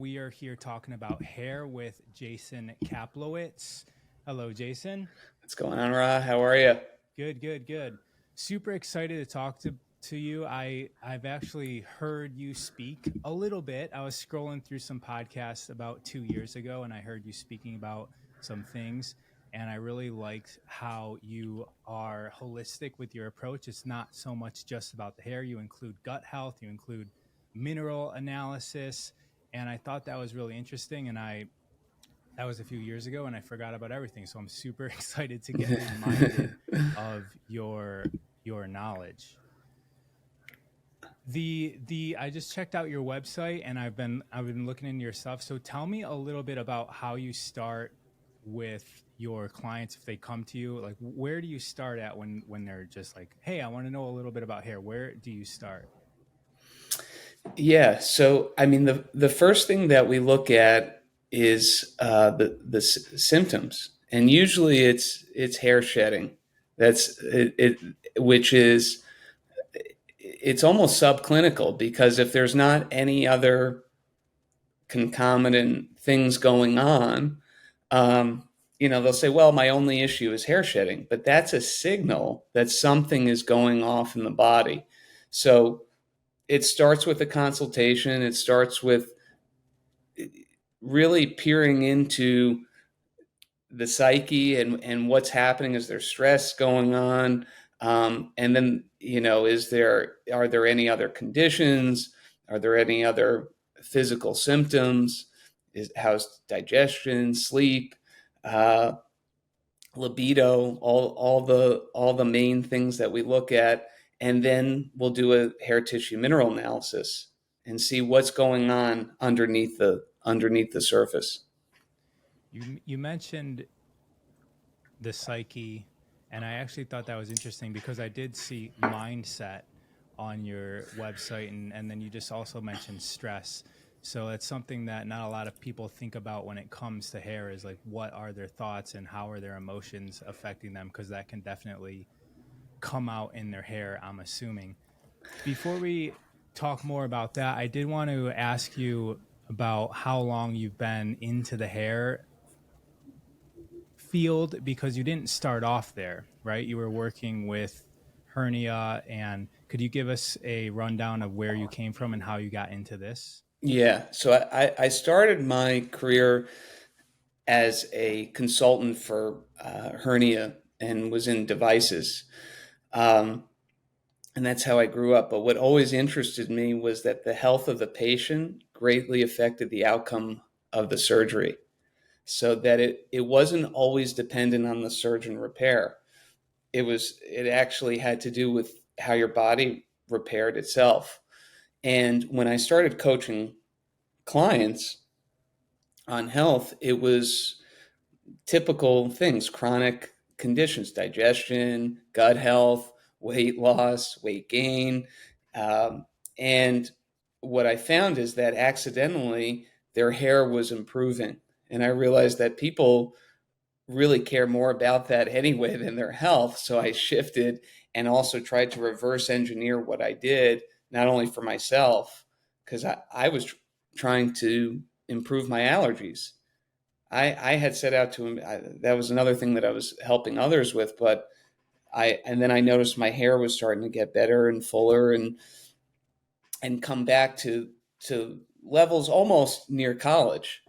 We are here talking about hair with Jason Kaplowitz. Hello, Jason. What's going on, Ra? How are you? Good, good, good. Super excited to talk to you. I've actually heard you speak a little bit. I was scrolling through some podcasts about 2 years ago, and I heard you speaking about some things. And I really liked how you are holistic with your approach. It's not so much just about the hair. You include gut health, you include mineral analysis, and I thought that was really interesting. And I that was a few years ago, and I forgot about everything. So I'm super excited to get reminded of your knowledge. The I just checked out your website, and I've been looking into your stuff. So tell me a little bit about how you start with your clients if they come to you. Like, where do you start at when they're just like, hey, I want to know a little bit about hair? Where do you start? Yeah, so I mean, the first thing that we look at is symptoms, and usually it's hair shedding. That's which is it's almost subclinical because if there's not any other concomitant things going on, they'll say, well, my only issue is hair shedding, but that's a signal that something is going off in the body. So it starts with a consultation. It starts with really peering into the psyche and what's happening. Is there stress going on? And then, are there any other conditions? Are there any other physical symptoms? How's digestion, sleep, uh, libido, all the main things that we look at, and then we'll do a hair tissue mineral analysis and see what's going on underneath the surface. You mentioned the psyche, and I actually thought that was interesting because I did see mindset on your website, and then you just also mentioned stress. So it's something that not a lot of people think about when it comes to hair, is like, what are their thoughts and how are their emotions affecting them, because that can definitely come out in their hair, I'm assuming. Before we talk more about that, I did want to ask you about how long you've been into the hair field, because you didn't start off there, right? You were working with hernia, and could you give us a rundown of where you came from and how you got into this? Yeah, so I started my career as a consultant for hernia and was in devices. Um, and that's how I grew up. But what always interested me was that the health of the patient greatly affected the outcome of the surgery, so that it wasn't always dependent on the surgeon repair. It actually had to do with how your body repaired itself. And when I started coaching clients on health, it was typical things: chronic conditions, digestion, gut health, weight loss, weight gain. Um, and what I found is that accidentally their hair was improving. And I realized that people really care more about that anyway than their health. So I shifted and also tried to reverse engineer what I did, not only for myself, because I was trying to improve my allergies. I had set out to, that was another thing that I was helping others with, but and then I noticed my hair was starting to get better and fuller and come back to levels almost near college.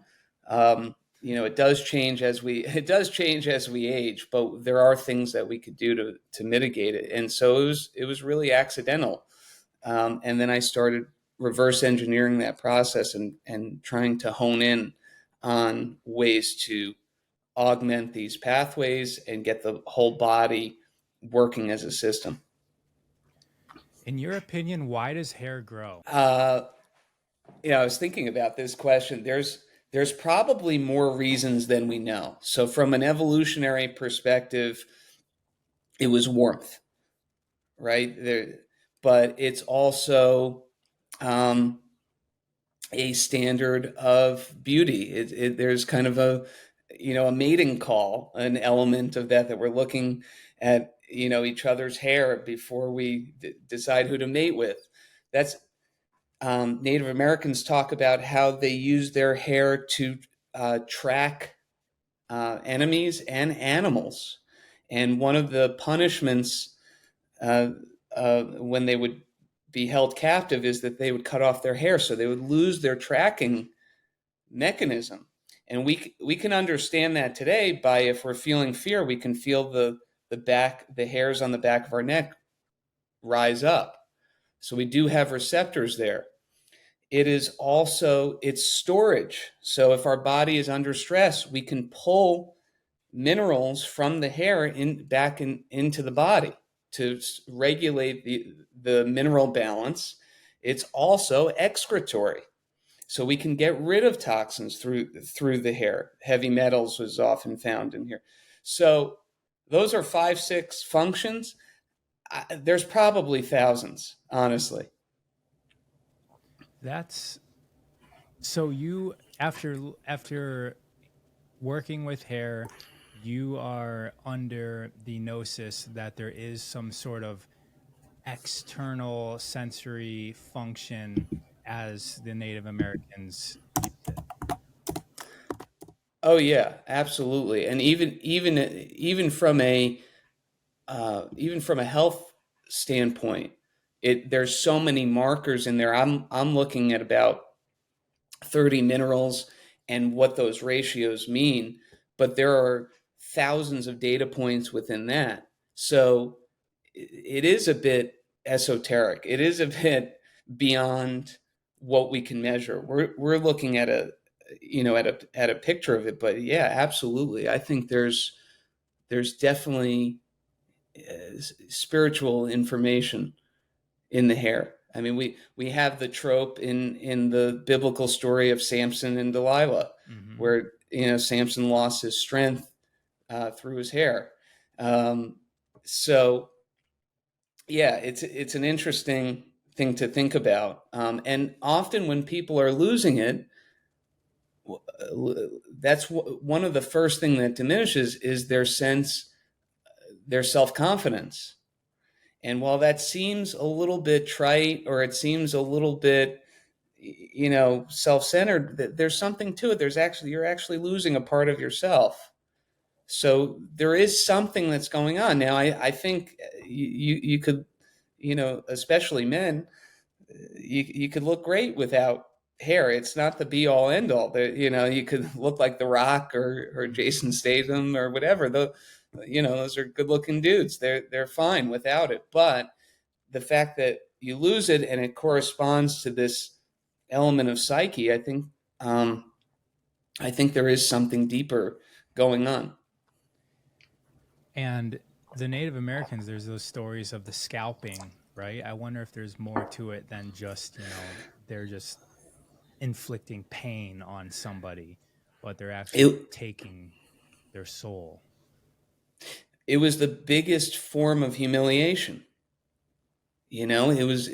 It does change as we age, but there are things that we could do to mitigate it. And so it was really accidental. And then I started reverse engineering that process and trying to hone in on ways to augment these pathways and get the whole body working as a system. In your opinion, why does hair grow? Uh, I was thinking about this question. There's probably more reasons than we know. So from an evolutionary perspective, it was warmth, right? But it's also um, a standard of beauty. There's kind of a mating call, an element of that we're looking at, each other's hair before we decide who to mate with. That's Native Americans talk about how they use their hair to track enemies and animals. And one of the punishments uh, when they would be held captive is that they would cut off their hair, so they would lose their tracking mechanism. And we can understand that today by, if we're feeling fear, we can feel the hairs on the back of our neck rise up. So we do have receptors there. It is also its storage. So if our body is under stress, we can pull minerals from the hair into the body to regulate the mineral balance. It's also excretory. So we can get rid of toxins through the hair. Heavy metals was often found in here. So those are 5, 6 functions. There's probably thousands, honestly. That's so you after working with hair, you are under the gnosis that there is some sort of external sensory function as the Native Americans use it. Oh yeah, absolutely. And even from a health standpoint, there's so many markers in there. I'm looking at about 30 minerals and what those ratios mean, but there are thousands of data points within that. So it is a bit esoteric. It is a bit beyond what we can measure. We're looking at a picture of it, but yeah, absolutely. I think there's definitely spiritual information in the hair. I mean, we have the trope in the biblical story of Samson and Delilah, Mm-hmm. where Samson lost his strength through his hair. So yeah, it's an interesting thing to think about. And often when people are losing it, that's one of the first thing that diminishes is their self-confidence. And while that seems a little bit trite, or it seems a little bit, self-centered, there's something to it. You're actually losing a part of yourself. So there is something that's going on. Now, I think you could, especially men, you could look great without hair. It's not the be all end all. You could look like The Rock or Jason Statham or whatever. Those are good looking dudes. They're fine without it. But the fact that you lose it and it corresponds to this element of psyche, I think there is something deeper going on. And the Native Americans, there's those stories of the scalping, right? I wonder if there's more to it than just, they're just inflicting pain on somebody, but they're actually It taking their soul. it was the biggest form of humiliation. It was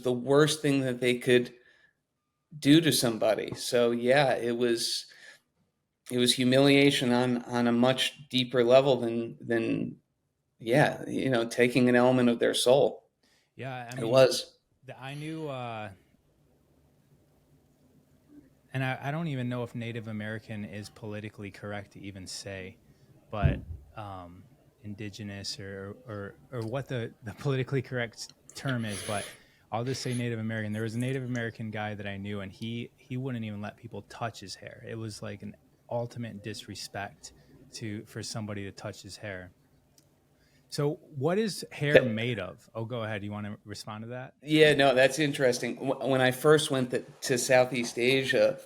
the worst thing that they could do to somebody. So yeah, it was humiliation on a much deeper level than yeah, taking an element of their soul. Yeah, I It mean, was. I knew, and I don't even know if Native American is politically correct to even say, but indigenous or what the politically correct term is, but I'll just say Native American. There was a Native American guy that I knew, and he wouldn't even let people touch his hair. It was like an ultimate disrespect for somebody to touch his hair. So, what is hair made of? Oh, go ahead. You want to respond to that? Yeah, no, that's interesting. When I first went to Southeast Asia,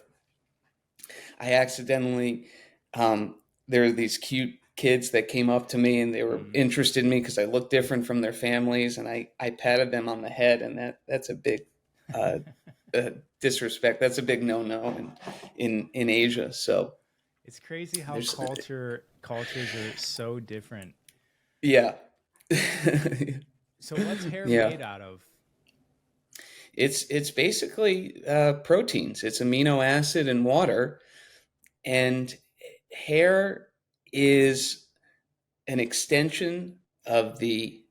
I accidentally, there were these cute kids that came up to me and they were Mm. interested in me because I looked different from their families, and I patted them on the head, and that's a big uh, disrespect. That's a big no-no in Asia. So It's crazy how there's, cultures are so different. yeah. So, what's hair Yeah. made out of? It's basically proteins. It's amino acid and water, and hair is an extension of the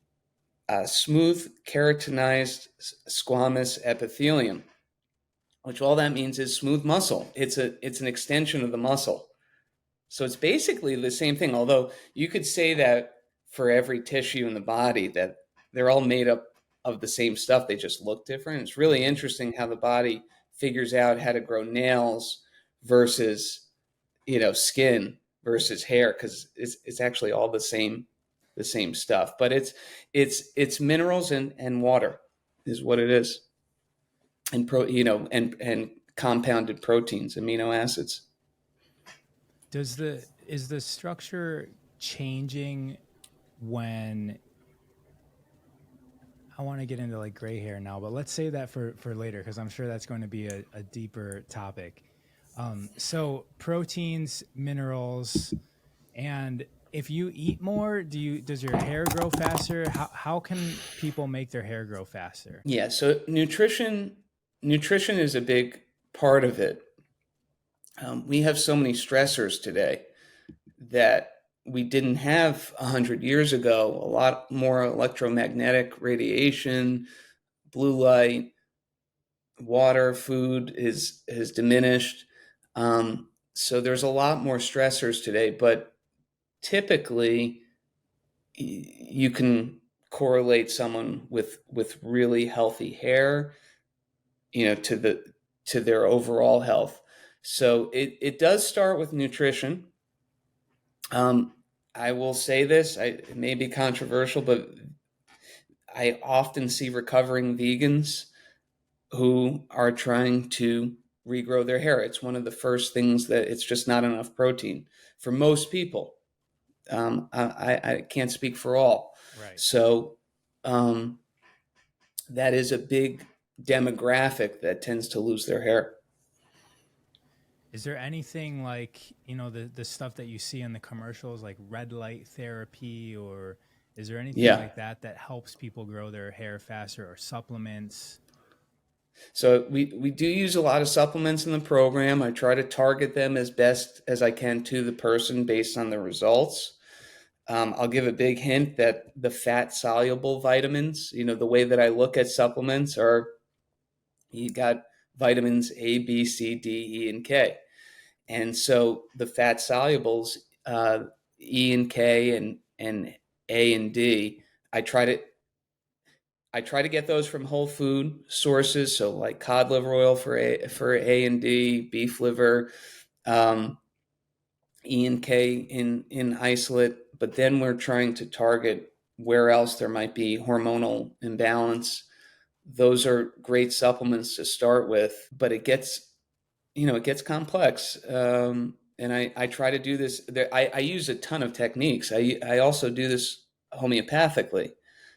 smooth keratinized squamous epithelium, which all that means is smooth muscle. It's an extension of the muscle. So it's basically the same thing, although you could say that for every tissue in the body that they're all made up of the same stuff, they just look different. It's really interesting how the body figures out how to grow nails versus, skin versus hair, because it's actually all the same stuff. But it's minerals and water is what it is, and and compounded proteins, amino acids. Is the structure changing when, I want to get into like gray hair now, but let's save that for later, because I'm sure that's going to be a deeper topic. So proteins, minerals, and if you eat more, does your hair grow faster? How can people make their hair grow faster? Yeah, so nutrition is a big part of it. We have so many stressors today that we didn't have 100 years ago. A lot more electromagnetic radiation, blue light, water, food has diminished. So there's a lot more stressors today, but typically you can correlate someone with really healthy hair, to their overall health. So it does start with nutrition. I will say this, it may be controversial, but I often see recovering vegans who are trying to regrow their hair. It's one of the first things that it's just not enough protein for most people. I can't speak for all. Right. So that is a big demographic that tends to lose their hair. Is there anything like, the stuff that you see in the commercials, like red light therapy, or is there anything like that helps people grow their hair faster, or supplements? So we do use a lot of supplements in the program. I try to target them as best as I can to the person based on the results. I'll give a big hint that the fat soluble vitamins, the way that I look at supplements are, you got vitamins A, B, C, D, E, and K. And so the fat solubles, E and K and A and D, I try to get those from whole food sources. So like cod liver oil for A and D, beef liver, E and K in isolate. But then we're trying to target where else there might be hormonal imbalance. Those are great supplements to start with, but it gets complex. And I try to do this. I use a ton of techniques. I also do this homeopathically.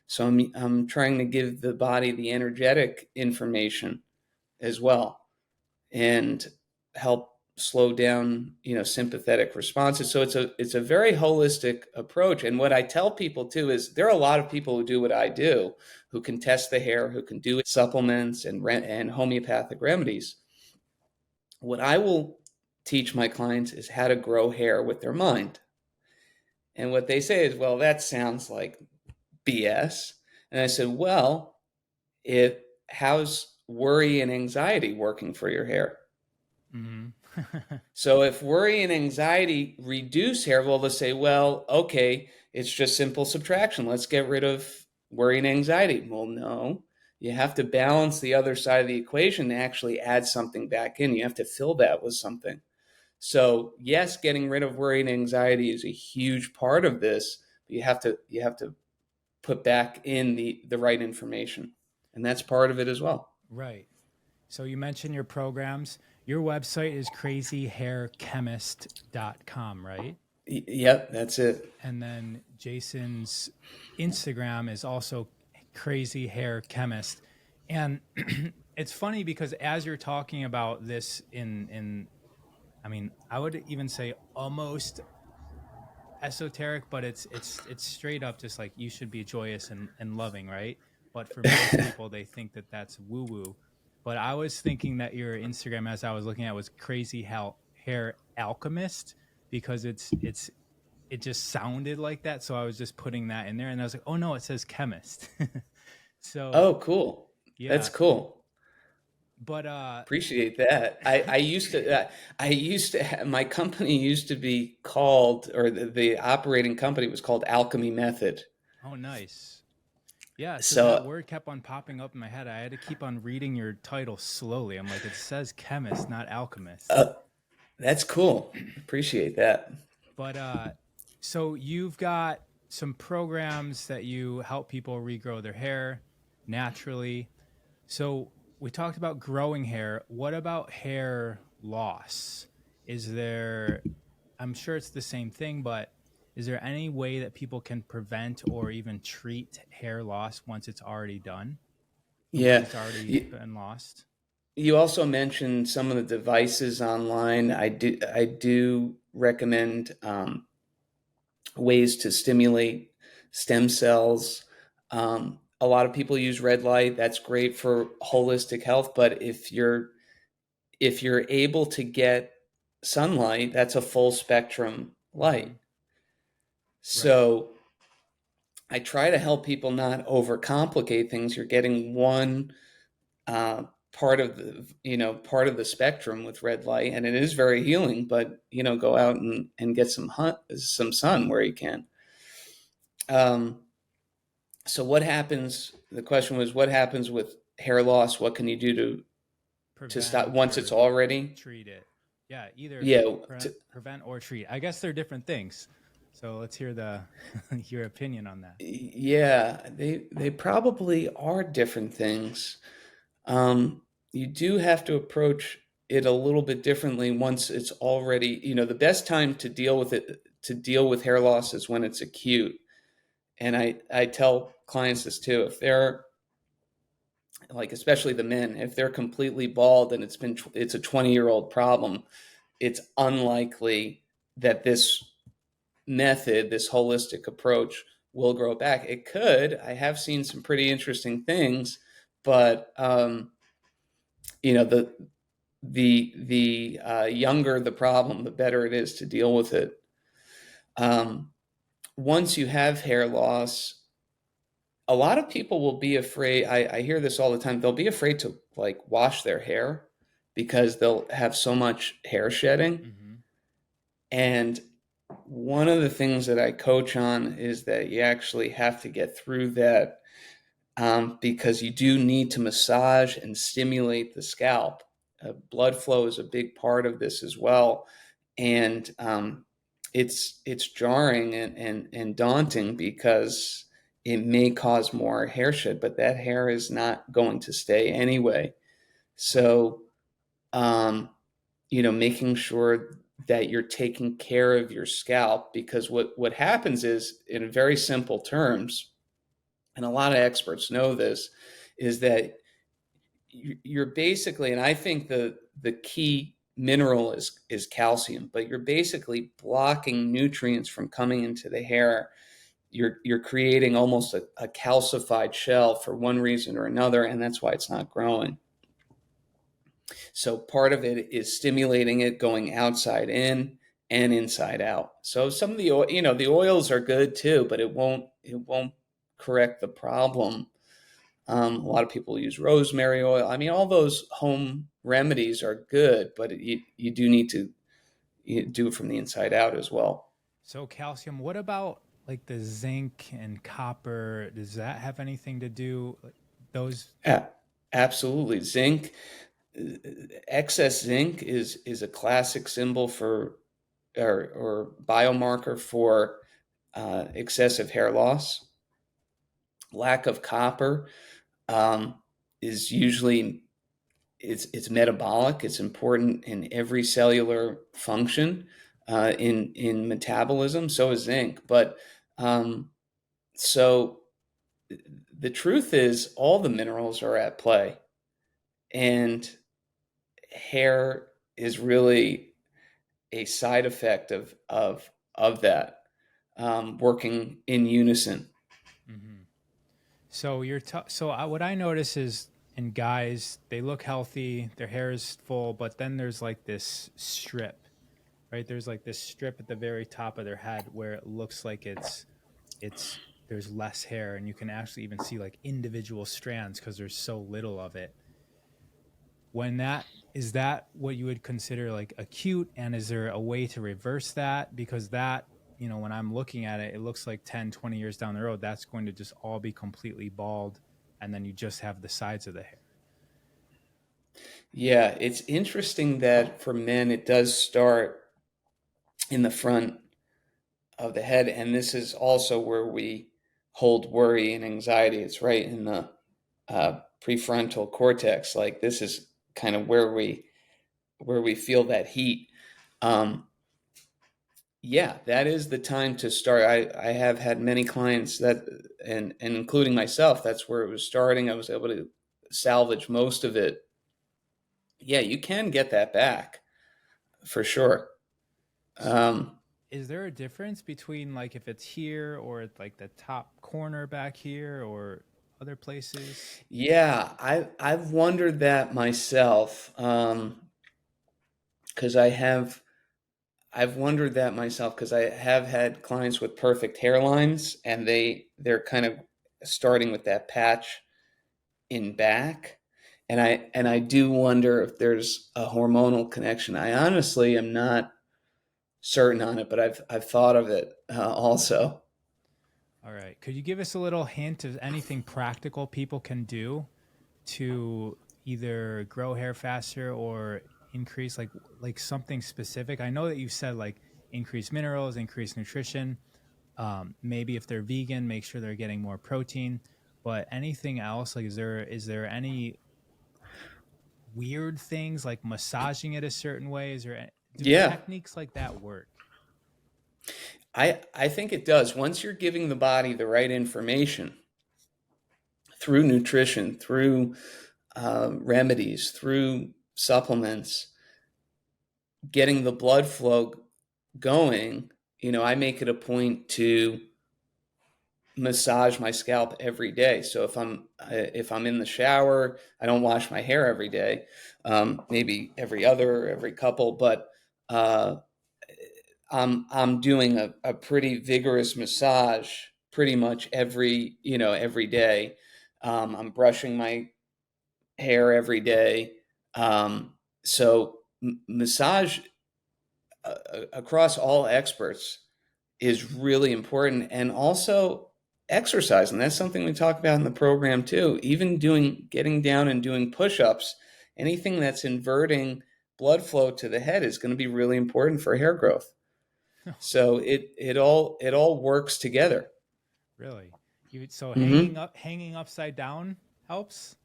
So I'm trying to give the body the energetic information as well, and help slow down, sympathetic responses. So it's a very holistic approach. And what I tell people too is there are a lot of people who do what I do, who can test the hair, who can do supplements and homeopathic remedies. What I will teach my clients is how to grow hair with their mind. And what they say is, well, that sounds like BS. And I said, well, how's worry and anxiety working for your hair? Mm-hmm. So if worry and anxiety reduce hair, well, they'll say, well, okay, it's just simple subtraction. Let's get rid of worry and anxiety. Well, no, you have to balance the other side of the equation to actually add something back in. You have to fill that with something. So yes, getting rid of worry and anxiety is a huge part of this, but you have to put back in the right information. And that's part of it as well. Right. So you mentioned your programs. Your website is crazyhairchemist.com, right? Yep, that's it. And then Jason's Instagram is also Crazy Hair Chemist. And it's funny because as you're talking about this I mean, I would even say almost esoteric, but it's straight up just like you should be joyous and loving, right? But for most people, they think that that's woo woo. But I was thinking that your Instagram, as I was looking at, was Crazy Hair Alchemist, because it's it just sounded like that. So I was just putting that in there, and I was like, oh no, it says chemist. So Oh, cool. That's yeah, cool. but Appreciate that. I used to my company used to be called, or the operating company was called Alchemy Method. oh nice. Yeah, so that So word kept on popping up in my head. I had to keep on reading your title slowly. I'm like, it says chemist, not alchemist. uh, that's cool. Appreciate that. But so you've got some programs that you help people regrow their hair naturally. So we talked about growing hair. What about hair loss? Is there, I'm sure it's the same thing, but is there any way that people can prevent or even treat hair loss once it's already done? Once Yeah. it's already You, been lost? you also mentioned some of the devices online. I do recommend ways to stimulate stem cells. A lot of people use red light. That's great for holistic health, but if you're able to get sunlight, that's a full spectrum light. Hmm. Right. So I try to help people not overcomplicate things. You're getting one uh, part of the spectrum with red light, and it is very healing. But go out and get some sun where you can. Um, so what happens? The question was, what happens with hair loss? What can you do to stop Prevent once it's or already? treat it. Yeah, either Yeah, prevent or treat. I guess they're different things. So let's hear the your opinion on that. yeah. They probably are different things. You do have to approach it a little bit differently once it's already, the best time to deal with hair loss is when it's acute. And I tell clients this too. If they're like, especially the men, if they're completely bald and it's a 20-year-old problem, it's unlikely that this holistic approach will grow back. It could. I have seen some pretty interesting things, but you know the younger the problem, the better it is to deal with it. Um, Once you have hair loss, a lot of people will be afraid. I hear this all the time. They'll be afraid to like wash their hair because they'll have so much hair shedding. Hmm. And one of the things that I coach on is that you actually have to get through that, because you do need to massage and stimulate the scalp. Blood flow is a big part of this as well, and it's jarring and daunting because it may cause more hair shed, but that hair is not going to stay anyway. Right. So, making sure that you're taking care of your scalp, because what happens is, in very simple terms, and a lot of experts know this, is that you're basically, and I think the key mineral is calcium, but you're basically blocking nutrients from coming into the hair. You're creating almost a calcified shell for one reason or another, and that's why it's not growing. So part of it is stimulating it going outside in and inside out. So some of the oils are good too, but it won't correct the problem. A lot of people use rosemary oil. I mean, all those home remedies are good, but you do need to do it from the inside out as well. So calcium, what about like the zinc and copper? Does that have anything to do like those? Yeah, absolutely. Zinc, excess zinc is a classic symbol for, or biomarker for excessive hair loss. Lack of copper um, is usually it's metabolic. It's important in every cellular function, in metabolism. So is zinc. But um, so the truth is, all the minerals are at play, and hair is really a side effect of that, working in unison. Mhm. So what I notice is in guys, they look healthy, their hair is full, but then there's like this strip right? There's like this strip at the very top of their head where it looks like it's there's less hair, and you can actually even see like individual strands because there's so little of it. When that is that what you would consider like acute, and is there a way to reverse that? Because that, when I'm looking at it, it looks like 10, 20 years down the road that's going to just all be completely bald, and then you just have the sides of the hair. Yeah, it's interesting that for men it does start in the front of the head, and this is also where we hold worry and anxiety. It's right in the prefrontal cortex. Like this is kind of where we feel that heat. Um, yeah, that is the time to start. I have had many clients that, and including myself, that's where it was starting. I was able to salvage most of it. Yeah, you can get that back for sure. Um, Is there a difference between like if it's here or at like the top corner back here or other places? yeah, I've wondered that myself. Because I've wondered that myself because I have had clients with perfect hairlines, and they're kind of starting with that patch in back, and I do wonder if there's a hormonal connection. I honestly am not certain on it, but I've thought of it also. All right. Could you give us a little hint of anything practical people can do to either grow hair faster or increase like something specific? I know that you said like increase minerals, increase nutrition. Maybe if they're vegan, make sure they're getting more protein. But anything else? Like, is there any weird things like massaging it a certain way? Do Yeah, techniques like that work? I think it does. Once you're giving the body the right information through nutrition, through remedies, through supplements, getting the blood flow going, I make it a point to massage my scalp every day. So if I'm in the shower, I don't wash my hair every day, maybe every couple, but uh, I'm doing a pretty vigorous massage pretty much every day. I'm brushing my hair every day. So massage across all experts is really important, and also exercise, and that's something we talk about in the program too. Even getting down and doing push-ups, anything that's inverting blood flow to the head is going to be really important for hair growth. So it all works together. Really? So Hmm. hanging upside down helps?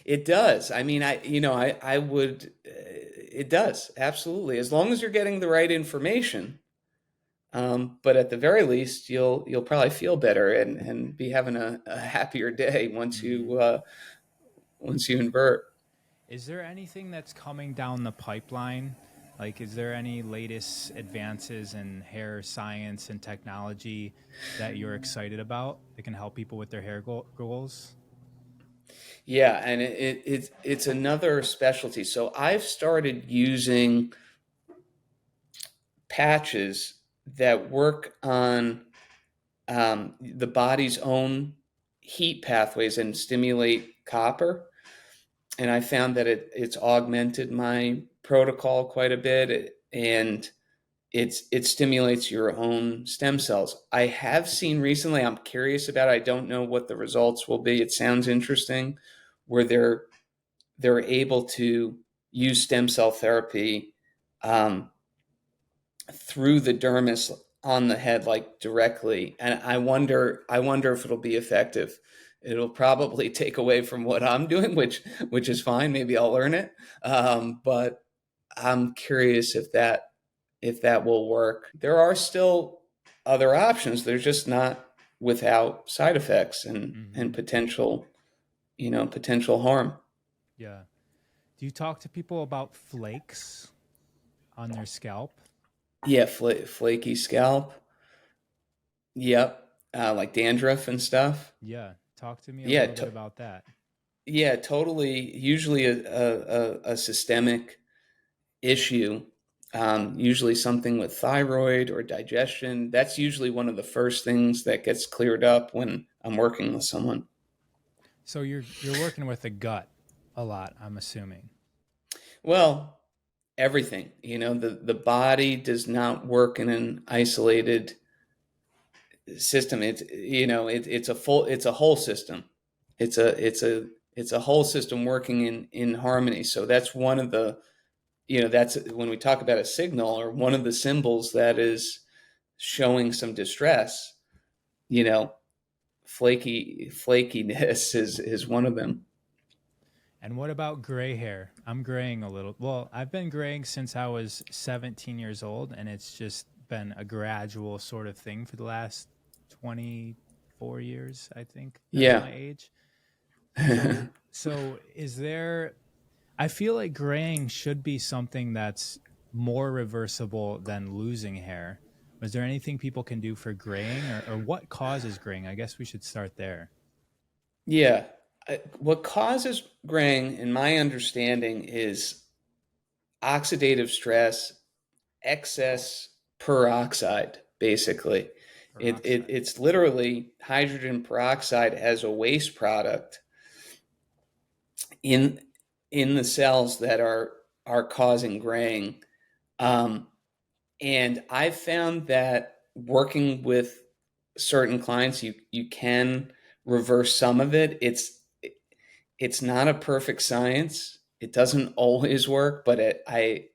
It does. I mean, I would. It does absolutely, as long as you're getting the right information. But at the very least, you'll probably feel better and be having a happier day Hmm. once you invert. Is there anything that's coming down the pipeline? Like, is there any latest advances in hair science and technology that you're excited about that can help people with their hair goals? Yeah, and it's another specialty. So I've started using patches that work on the body's own heat pathways and stimulate copper. And I found that it's augmented my protocol quite a bit, and it stimulates your own stem cells. I have seen recently, I'm curious about it, I don't know what the results will be. It sounds interesting, where they're able to use stem cell therapy um, through the dermis on the head, like directly. And I wonder if it'll be effective. It'll probably take away from what I'm doing, which is fine. Maybe I'll learn it. But I'm curious if that will work. There are still other options. They're just not without side effects and Hmm. potential harm. Yeah. Do you talk to people about flakes on their scalp? Yeah, flaky scalp. Yep, like dandruff and stuff. Yeah. Talk to me a Yeah, little bit about that. yeah, totally. Usually a systemic issue. usually something with thyroid or digestion. That's usually one of the first things that gets cleared up when I'm working with someone. So you're working with the gut a lot, I'm assuming. Well, everything, the body does not work in an isolated system. It's a whole system. It's a whole system working in harmony. So that's one of the, that's when we talk about a signal, or one of the symbols that is showing some distress, you know, flakiness is one of them. And what about gray hair? I'm graying a little. Well, I've been graying since I was 17 years old, and it's just been a gradual sort of thing for the last 24 years, I think. That's Yeah. my age. So is there, I feel like graying should be something that's more reversible than losing hair. Was there anything people can do for graying, or what causes graying? I guess we should start there. Yeah. What causes graying, in my understanding, is oxidative stress, excess peroxide, basically. Peroxide. It's literally hydrogen peroxide as a waste product in in the cells that are causing graying. Um, and I've found that working with certain clients, you can reverse some of it. It's not a perfect science. It doesn't always work, but I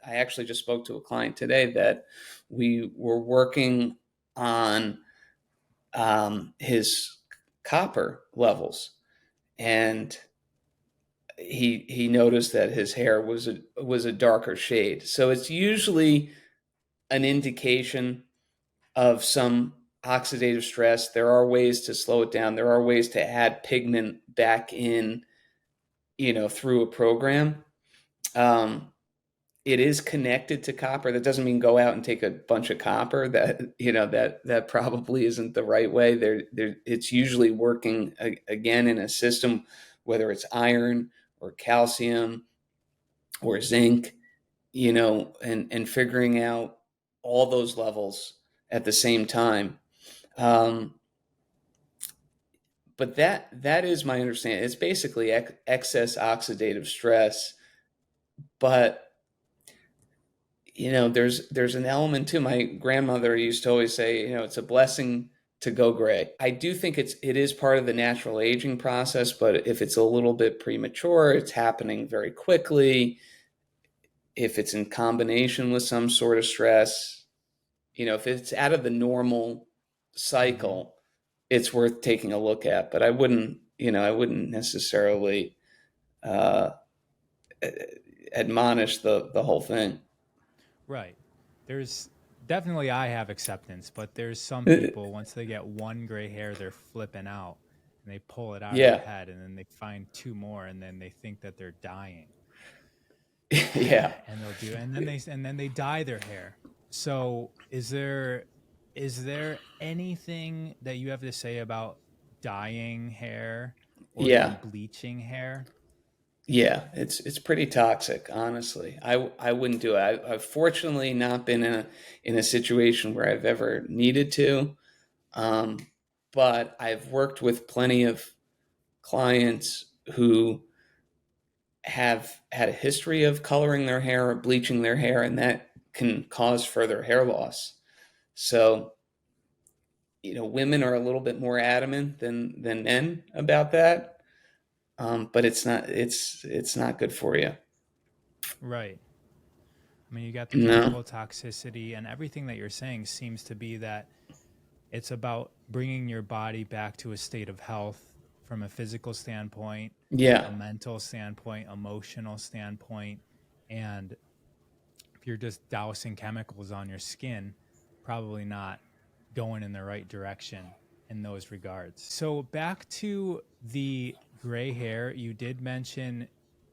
actually just spoke to a client today that we were working on his copper levels, and he noticed that his hair was a darker shade. So it's usually an indication of some oxidative stress. There are ways to slow it down. There are ways to add pigment back in, through a program. Um, it is connected to copper. That doesn't mean go out and take a bunch of copper. That probably isn't the right way. It's usually working again in a system, whether it's iron or calcium or zinc, and figuring out all those levels at the same time. Um, but that is my understanding. It's basically excess oxidative stress, but there's an element too. My grandmother used to always say, it's a blessing to go gray. I do think it is part of the natural aging process, but if it's a little bit premature, it's happening very quickly. If it's in combination with some sort of stress, if it's out of the normal Mm-hmm. cycle, it's worth taking a look at. But I wouldn't necessarily uh, admonish the whole thing. Right. There's definitely, I have acceptance, but there's some people, once they get one gray hair, they're flipping out and they pull it out of their Yeah, head, and then they find two more, and then they think that they're dying. yeah, And they'll do, and then they dye their hair. So is there anything that you have to say about dyeing hair or even yeah. bleaching hair? Yeah, it's pretty toxic, honestly. I wouldn't do it. I've fortunately not been in a situation where I've ever needed to, um, but I've worked with plenty of clients who have had a history of coloring their hair or bleaching their hair, and that can cause further hair loss. So, women are a little bit more adamant than men about that, but it's not good for you. Right. I mean, you got the No. chemical toxicity, and everything that you're saying seems to be that it's about bringing your body back to a state of health from a physical standpoint, Yeah. a mental standpoint, emotional standpoint. And if you're just dousing chemicals on your skin, probably not going in the right direction in those regards. So back to the gray hair, you did mention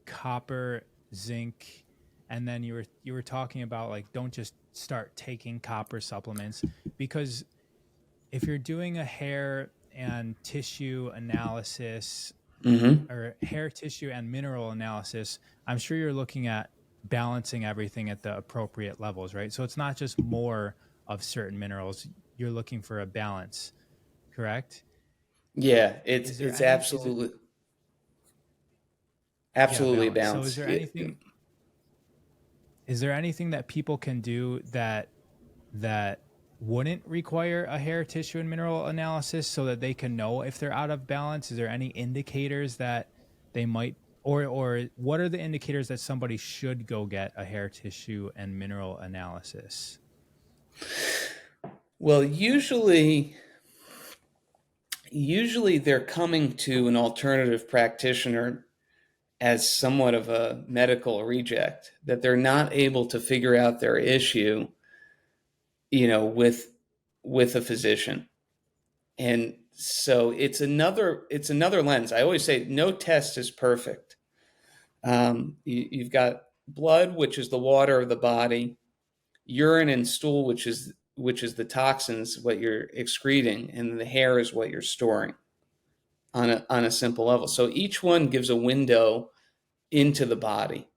copper, zinc, and then you were talking about, like, don't just start taking copper supplements, because if you're doing a hair and tissue analysis, Hmm. or hair tissue and mineral analysis, I'm sure you're looking at balancing everything at the appropriate levels, right? So it's not just more of certain minerals. You're looking for a balance, correct? Yeah, Is there it's any is it absolutely Yeah, absolutely balance. So balanced. is there anything that people can do that wouldn't require a hair tissue and mineral analysis so that they can know if they're out of balance? Is there any indicators that they might, or what are the indicators that somebody should go get a hair tissue and mineral analysis? Well, usually they're coming to an alternative practitioner as somewhat of a medical reject, that they're not able to figure out their issue, with a physician. And so it's another lens. I always say no test is perfect. You've got blood, which is the water of the body, urine and stool, which is the toxins, what you're excreting, and the hair is what you're storing on a simple level. So each one gives a window into the body.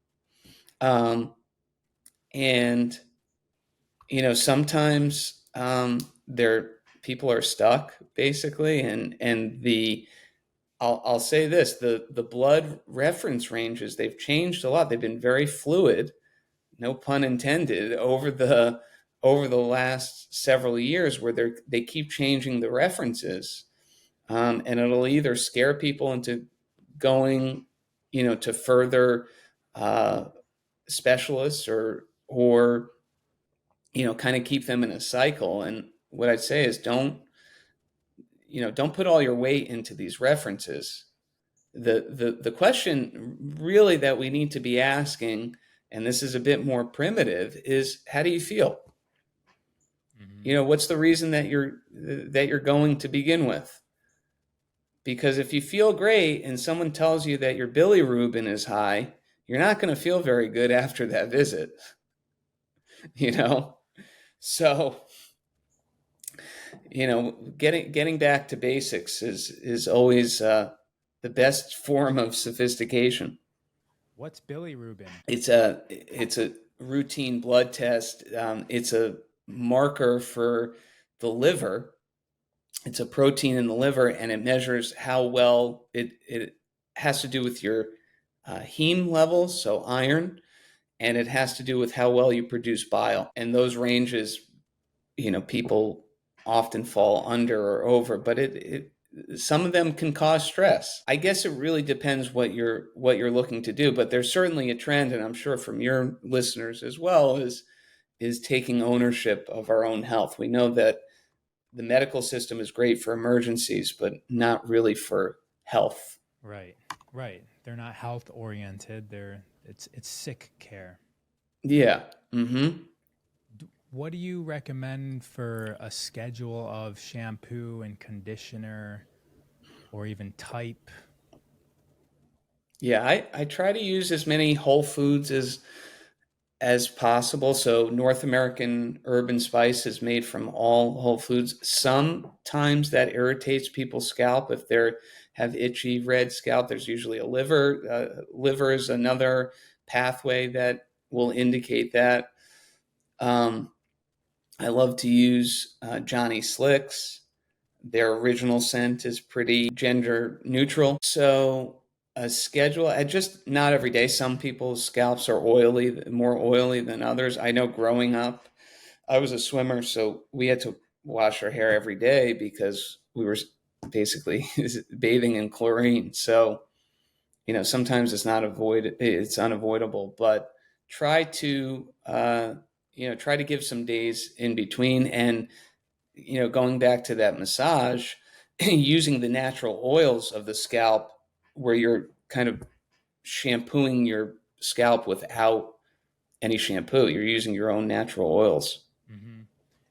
And sometimes there people are stuck basically, and I'll say this: the blood reference ranges, they've changed a lot. They've been very fluid, no pun intended, over the last several years, where they keep changing the references, and it'll either scare people into going, to further uh, specialists, or kind of keep them in a cycle. And what I'd say is don't put all your weight into these references. The question really that we need to be asking, and this is a bit more primitive, is how do you feel? Mm-hmm. What's the reason that you're going to begin with? Because if you feel great and someone tells you that your bilirubin is high, you're not going to feel very good after that visit. you know so getting back to basics is always the best form of sophistication. What's bilirubin? It's a routine blood test. It's a marker for the liver. It's a protein in the liver, and it measures how well it has to do with your heme levels, so iron, and it has to do with how well you produce bile. And those ranges, people often fall under or over, but it some of them can cause stress. I guess it really depends what you're looking to do, but there's certainly a trend, and I'm sure from your listeners as well, is taking ownership of our own health. We know that the medical system is great for emergencies, but not really for health. Right, right. They're not health oriented. It's sick care. Yeah. Mm-hmm. What do you recommend for a schedule of shampoo and conditioner, or even type? Yeah, I try to use as many whole foods as possible. So North American Herb and Spice is made from all whole foods. Sometimes that irritates people's scalp if they have itchy red scalp. There's usually a liver. Liver is another pathway that will indicate that. I love to use Johnny Slicks. Their original scent is pretty gender neutral. So a schedule, just not every day. Some people's scalps are oily, more oily than others. I know growing up, I was a swimmer, so we had to wash our hair every day because we were basically bathing in chlorine. So, sometimes it's unavoidable, but try to, try to give some days in between. And going back to that massage, using the natural oils of the scalp, where you're kind of shampooing your scalp without any shampoo. You're using your own natural oils. Hmm.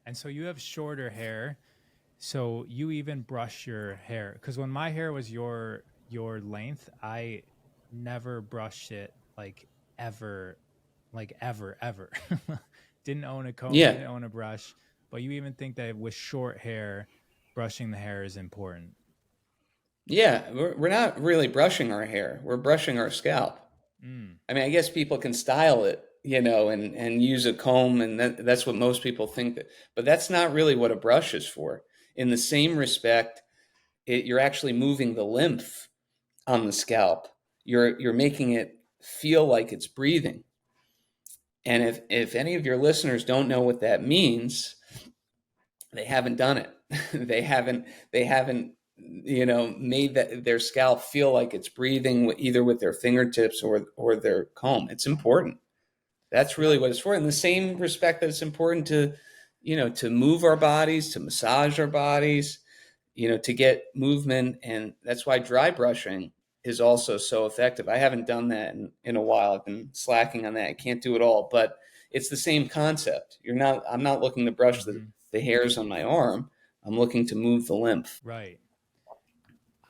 And so you have shorter hair, so you even brush your hair. Because when my hair was your length, I never brushed it ever, ever. Didn't own a comb, Yeah. didn't own a brush. But you even think that with short hair, brushing the hair is important. Yeah. We're not really brushing our hair. We're brushing our scalp. Mm. I mean, I guess people can style it and use a comb, and that's what most people think that, but that's not really what a brush is for. In the same respect, you're actually moving the lymph on the scalp. You're making it feel like it's breathing. And if any of your listeners don't know what that means, they haven't done it. they haven't made their scalp feel like it's breathing, either with their fingertips or their comb. It's important. That's really what it's for. In the same respect that it's important to move our bodies, to massage our bodies, to get movement. And that's why dry brushing is also so effective. I haven't done that in a while. I've been slacking on that. I can't do it all, but it's the same concept. I'm not looking to brush the hairs on my arm. I'm looking to move the lymph. Right.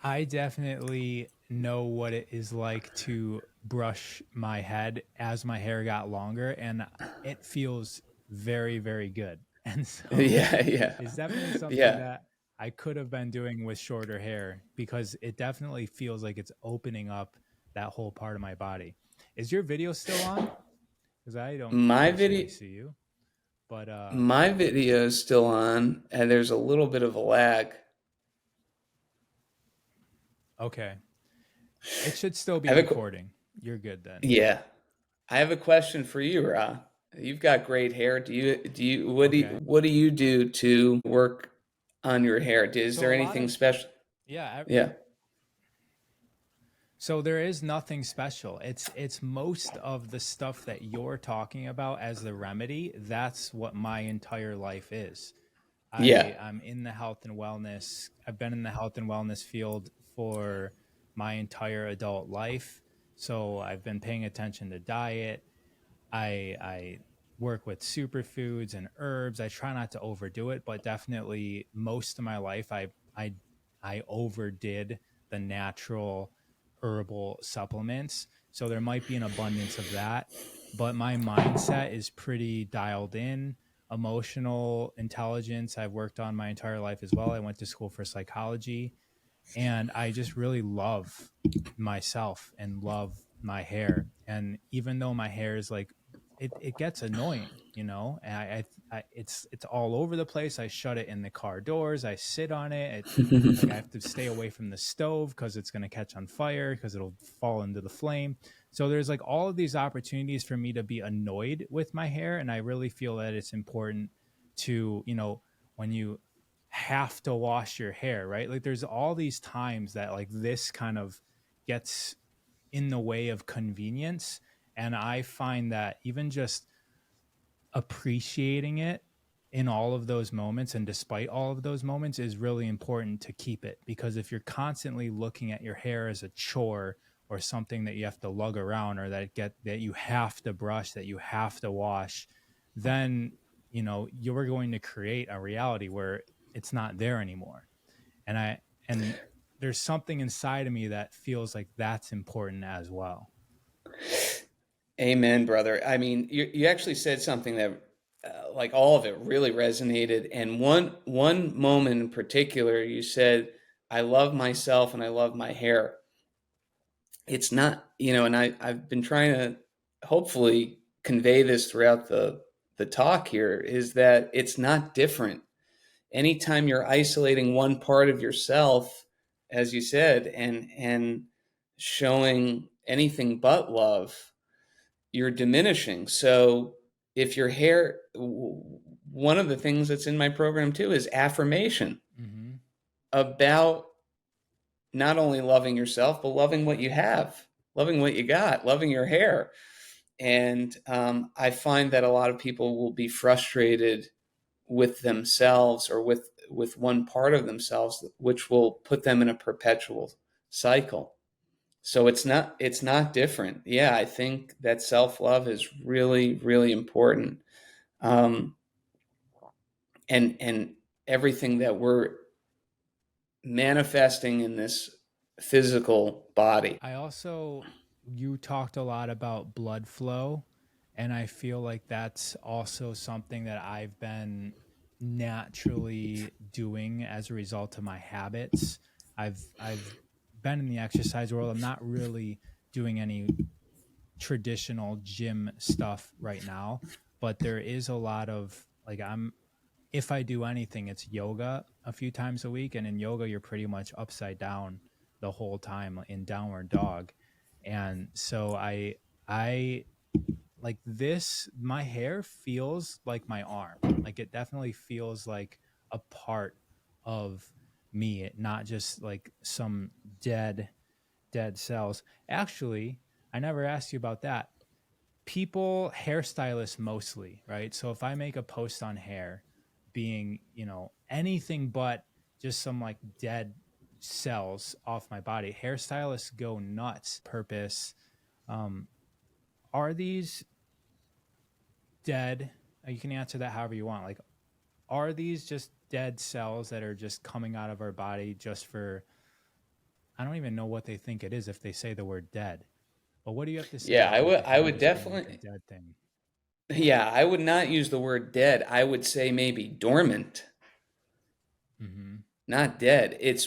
I definitely know what it is like to brush my head as my hair got longer, and it feels very, very good. And so Yeah. it's definitely something Yeah. that I could have been doing with shorter hair, because it definitely feels like it's opening up that whole part of my body. Is your video still on? Because I don't My personally video, see you. But my video is still on, and there's a little bit of a lag. okay. It should still be I have recording. You're good then. Yeah. I have a question for you, Ra. You've got great hair. Okay. What do you do to work on your hair? Is So there a lot anything of special? yeah, Yeah. so there is nothing special. It's most of the stuff that you're talking about as the remedy. That's what my entire life is. Yeah. I'm in the health and wellness. I've been in the health and wellness field for my entire adult life. So I've been paying attention to diet. I work with superfoods and herbs. I try not to overdo it, but definitely most of my life I overdid the natural herbal supplements. So there might be an abundance of that, but my mindset is pretty dialed in. Emotional intelligence I've worked on my entire life as well. I went to school for psychology, and I just really love myself and love my hair. And even though my hair is like, it gets annoying, and it's all over the place. I shut it in the car doors. I sit on it. Like I have to stay away from the stove because it's going to catch on fire, because it'll fall into the flame. So there's like all of these opportunities for me to be annoyed with my hair. And I really feel that it's important to, when you have to wash your hair, right? Like there's all these times that like this kind of gets in the way of convenience. And I find that even just appreciating it in all of those moments and despite all of those moments is really important to keep it. Because if you're constantly looking at your hair as a chore or something that you have to lug around, or that you have to brush, that you have to wash, then you're going to create a reality where it's not there anymore. And there's something inside of me that feels like that's important as well. Amen, brother. I mean, you actually said something that, like all of it, really resonated. And one moment in particular, you said, "I love myself and I love my hair." It's not, and I've been trying to hopefully convey this throughout the talk here, is that it's not different. Anytime you're isolating one part of yourself, as you said, and showing anything but love, you're diminishing. So if your hair, one of the things that's in my program too is affirmation Mm-hmm. about not only loving yourself, but loving what you have, loving what you got, loving your hair. And I find that a lot of people will be frustrated with themselves, or with one part of themselves, which will put them in a perpetual cycle. So it's not different. Yeah, I think that self-love is really, really important. Um, and everything that we're manifesting in this physical body. You talked a lot about blood flow, and I feel like that's also something that I've been naturally doing as a result of my habits. I've been in the exercise world. I'm not really doing any traditional gym stuff right now, but there is a lot of like if I do anything, it's yoga a few times a week. And in yoga, you're pretty much upside down the whole time in downward dog. And so I like this, my hair feels like my arm. Like it definitely feels like a part of me, not just like some dead cells. Actually, I never asked you about that. People, hairstylists mostly, right? So if I make a post on hair being, anything but just some like dead cells off my body, hairstylists go nuts. Purpose. Um, are these dead? You can answer that however you want. Like, are these just dead cells that are just coming out of our body just for, I don't even know what they think it is if they say the word dead. But what do you have to say Yeah, about like the I hair would just being like a definitely, dead thing? yeah, I would not use the word dead. I would say maybe dormant, Mm-hmm. not dead. It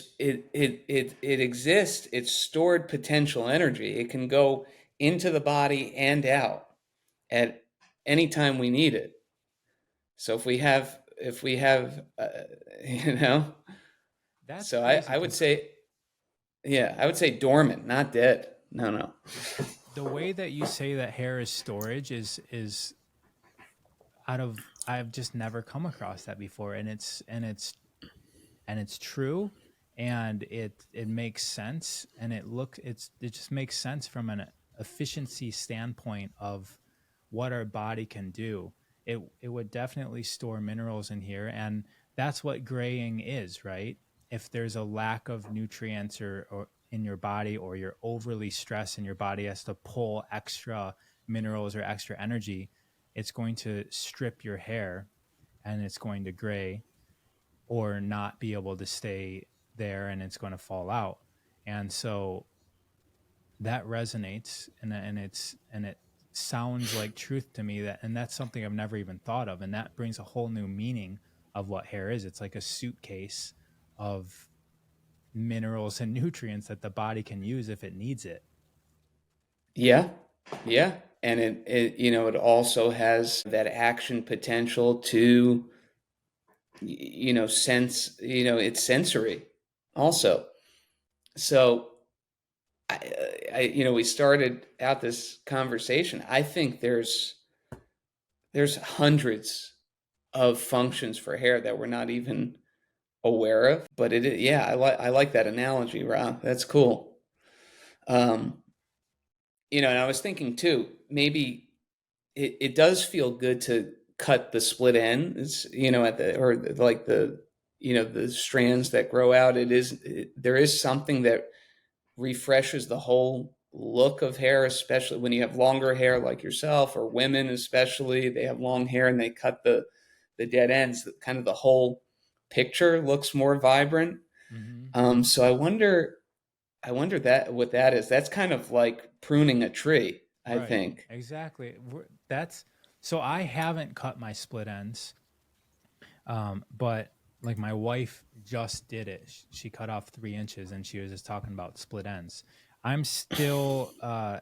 exists. It's stored potential energy. It can go into the body and out at any time we need it. So if we have you know, That's so crazy I would because say, yeah, I would say dormant, not dead. No, no. the way that you say that hair is storage is out of, I've just never come across that before, and it's true, and it makes sense, and it just makes sense from an efficiency standpoint of what our body can do. It would definitely store minerals in here, and that's what graying is, right? If there's a lack of nutrients or in your body, or you're overly stressed and your body has to pull extra minerals or extra energy, it's going to strip your hair and it's going to gray or not be able to stay there, and it's going to fall out. And so that resonates, and it sounds like truth to me, that, and that's something I've never even thought of, and that brings a whole new meaning of what hair is. It's like a suitcase of minerals and nutrients that the body can use if it needs it. Yeah, yeah. And it also has that action potential to, sense, it's sensory also. So we started out this conversation. I think there's hundreds of functions for hair that we're not even aware of. But yeah, I like that analogy, Rob. That's cool. Um, and I was thinking too, maybe it does feel good to cut the split ends, at the, or like the strands that grow out. There is something that refreshes the whole look of hair, especially when you have longer hair like yourself, or women especially, they have long hair and they cut the dead ends. Kind of the whole picture looks more vibrant. Mm-hmm. So I wonder that what that is. That's kind of like pruning a tree, I Right, think. exactly. That's, so I haven't cut my split ends. But like my wife just did it. She cut off 3 inches, and she was just talking about split ends. I'm still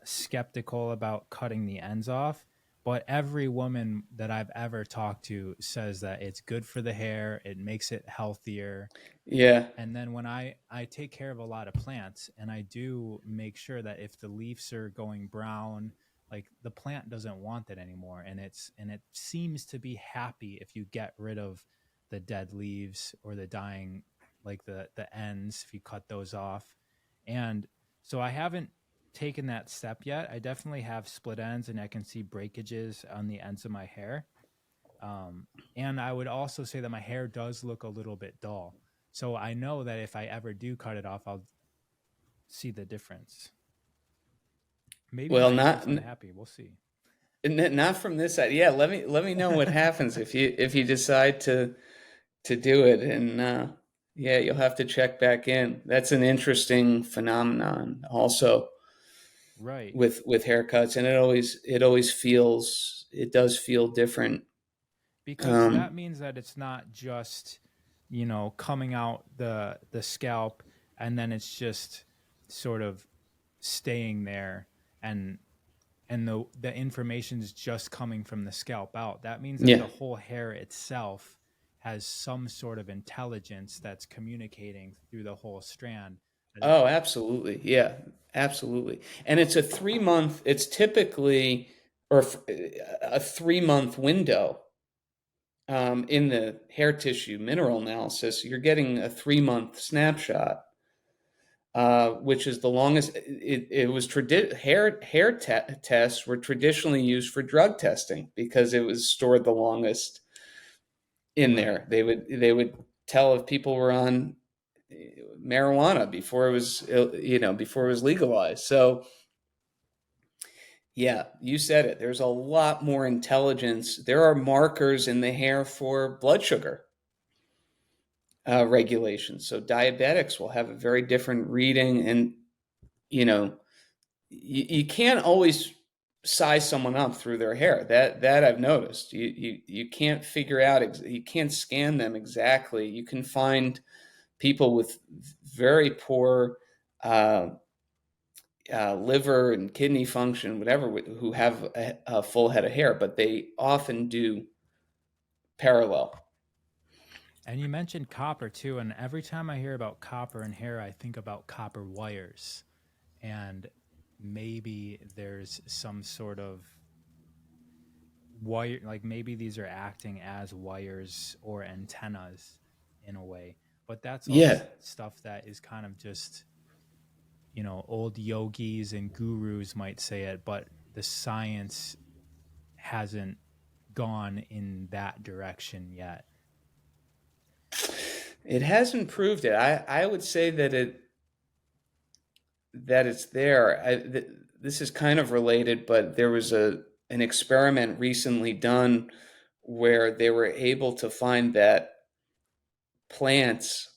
skeptical about cutting the ends off, but every woman that I've ever talked to says that it's good for the hair, it makes it healthier. Yeah. And then when I take care of a lot of plants, and I do make sure that if the leaves are going brown, like the plant doesn't want that anymore, and it seems to be happy if you get rid of the dead leaves or the dying, like the ends, if you cut those off. And so I haven't taken that step yet. I definitely have split ends, and I can see breakages on the ends of my hair. And I would also say that my hair does look a little bit dull. So I know that if I ever do cut it off, I'll see the difference. Maybe Well, my not wife's unhappy. We'll see. not from this side. Yeah, let me know what happens if you decide to do it, and yeah, you'll have to check back in. That's an interesting phenomenon, also Right. with haircuts, and it does feel different. Because Um, that means that it's not just, coming out the scalp, and then it's just sort of staying there, and and the information is just coming from the scalp out, that means that Yeah. the whole hair itself has some sort of intelligence that's communicating through the whole strand. Oh, absolutely. Yeah, absolutely. And it's typically or a 3-month window in the hair tissue mineral analysis. You're getting a 3-month snapshot, which is the longest. It was tests were traditionally used for drug testing because it was stored the longest in Right. there. They would tell if people were on marijuana before it was before it was legalized. So yeah, you said it. There's a lot more intelligence. There are markers in the hair for blood sugar regulation. So diabetics will have a very different reading, and you know you can't always size someone up through their hair. That I've noticed. You can't figure out. You can't scan them exactly. You can find people with very poor uh, liver and kidney function, whatever, who have a full head of hair, but they often do parallel. And you mentioned copper too, and every time I hear about copper in hair, I think about copper wires. And maybe there's some sort of wire, like maybe these are acting as wires or antennas in a way. But that's all Yeah, stuff that is kind of just, old yogis and gurus might say it, but the science hasn't gone in that direction yet. it hasn't proved it. I would say that it's there. This is kind of related, but there was an experiment recently done where they were able to find that plants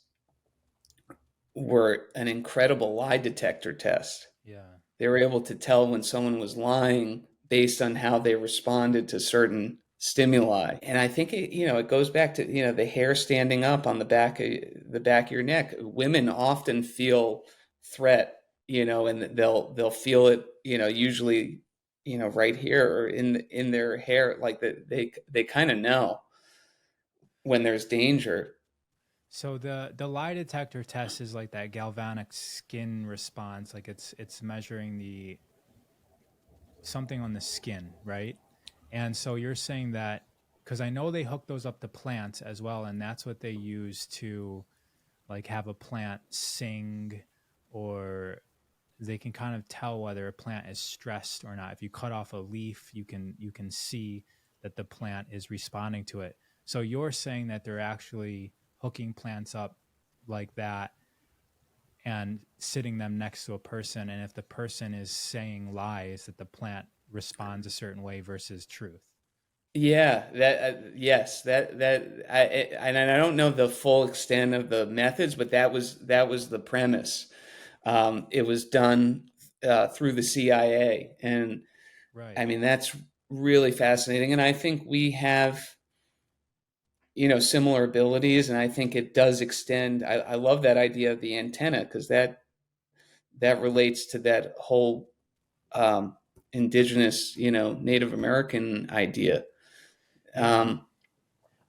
were an incredible lie detector test. Yeah. They were able to tell when someone was lying based on how they responded to certain stimuli. And I think it goes back to the hair standing up on the back of your neck. Women often feel threat, and they'll feel it, usually, right here or in their hair, like they kind of know when there's danger. So the lie detector test is like that galvanic skin response, like it's measuring the something on the skin, right? And so you're saying that because I know they hook those up to plants as well, and that's what they use to like have a plant sing, or they can kind of tell whether a plant is stressed or not. If you cut off a leaf, you can see that the plant is responding to it. So you're saying that they're actually hooking plants up like that and sitting them next to a person, and if the person is saying lies, that the plant responds a certain way versus truth. Yeah, yes, and I don't know the full extent of the methods, but that was the premise. It was done through the CIA, and Right. I mean that's really fascinating. And I think we have similar abilities, and I think it does extend. I love that idea of the antenna because that relates to that whole um, indigenous, Native American idea. Yeah. Um,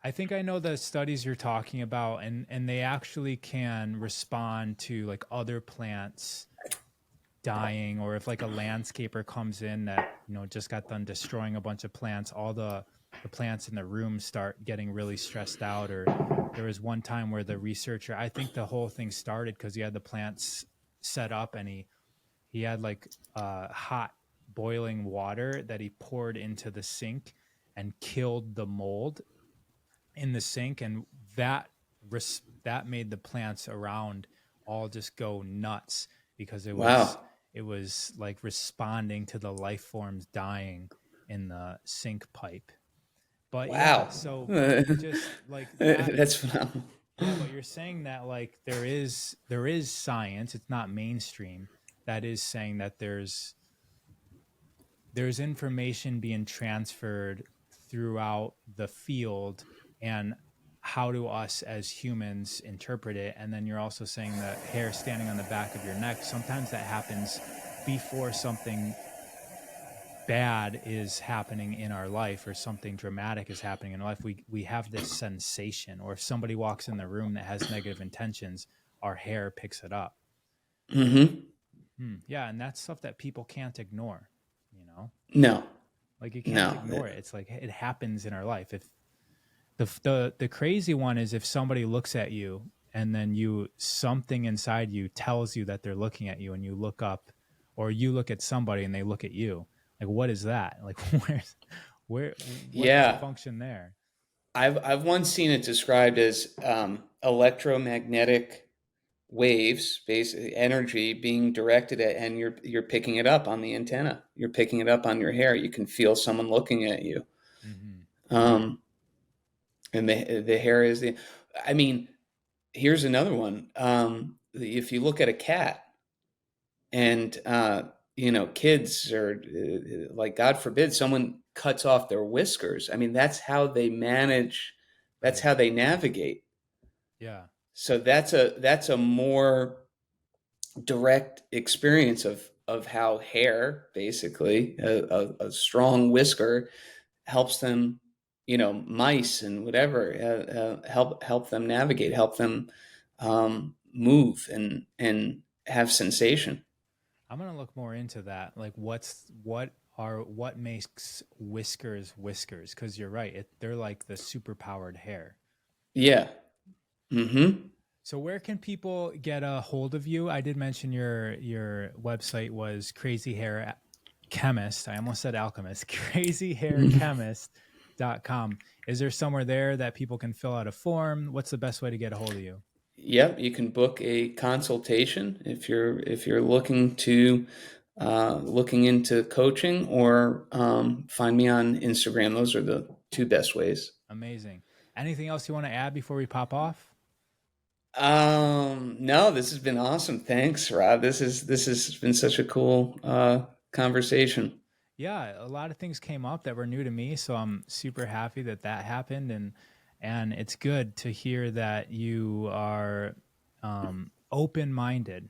I think I know the studies you're talking about, and they actually can respond to like other plants dying, or if like a landscaper comes in that just got done destroying a bunch of plants, all the plants in the room start getting really stressed out. Or there was one time where the researcher, I think the whole thing started because he had the plants set up, and he had like hot boiling water that he poured into the sink and killed the mold in the sink, and that that made the plants around all just go nuts because wow, it was like responding to the life forms dying in the sink pipe. But yeah, wow, so just like that. that's phenomenal. Yeah, but you're saying that like there is science, it's not mainstream, that is saying that there's information being transferred throughout the field, and how do us as humans interpret it. And then you're also saying that hair standing on the back of your neck, sometimes that happens before something bad is happening in our life or something dramatic is happening in our life, we have this sensation. Or if somebody walks in the room that has negative intentions, our hair picks it up. Mm-hmm. Yeah, and that's stuff that people can't ignore, you know? No, Like, you can't no. ignore it. It's like it happens in our life. If the crazy one is if somebody looks at you and then something inside you tells you that they're looking at you, and you look up, or you look at somebody and they look at you. Like, what is that? Like, where what's the Yeah. function there? I've once seen it described as electromagnetic waves, basically energy being directed at, and you're picking it up on the antenna. You're picking it up on your hair. You can feel someone looking at you. Mm-hmm. Um, and the hair is the. I mean, here's another one. If you look at a cat, and kids are like, God forbid, someone cuts off their whiskers. I mean, that's how they manage. That's Right. how they navigate. Yeah. So that's a more direct experience of how hair, basically a strong whisker, helps them, mice and whatever, help them navigate, help them move and have sensation. I'm gonna look more into that. Like, what makes whiskers whiskers? Because you're right, they're like the super powered hair. Yeah. Mm-hmm. So where can people get a hold of you? I did mention your website was Crazy Hair Chemist. I almost said alchemist. Crazyhairchemist.com. Is there somewhere there that people can fill out a form? What's the best way to get a hold of you? Yep, you can book a consultation if you're looking into coaching, or find me on Instagram. Those are the two best ways. Amazing. Anything else you want to add before we pop off? No, this has been awesome. Thanks, Rob. This has been such a cool conversation. Yeah, a lot of things came up that were new to me, so I'm super happy that that happened, and it's good to hear that you are open minded.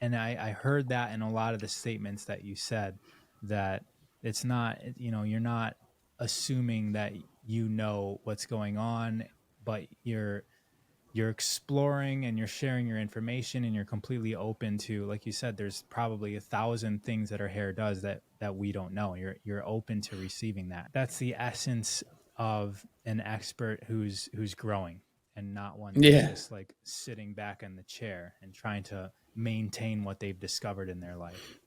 And I heard that in a lot of the statements that you said, that it's not, you're not assuming that you know what's going on, but you're exploring and you're sharing your information, and you're completely open to, like you said, there's probably 1,000 things that our hair does that we don't know. You're open to receiving that. That's the essence of an expert who's growing, and not one that's Yeah, just like sitting back in the chair and trying to maintain what they've discovered in their life.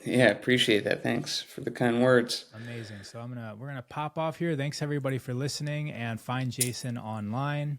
yeah, appreciate that. Thanks for the kind words. Amazing. So we're gonna pop off here. Thanks everybody for listening, and find Jason online.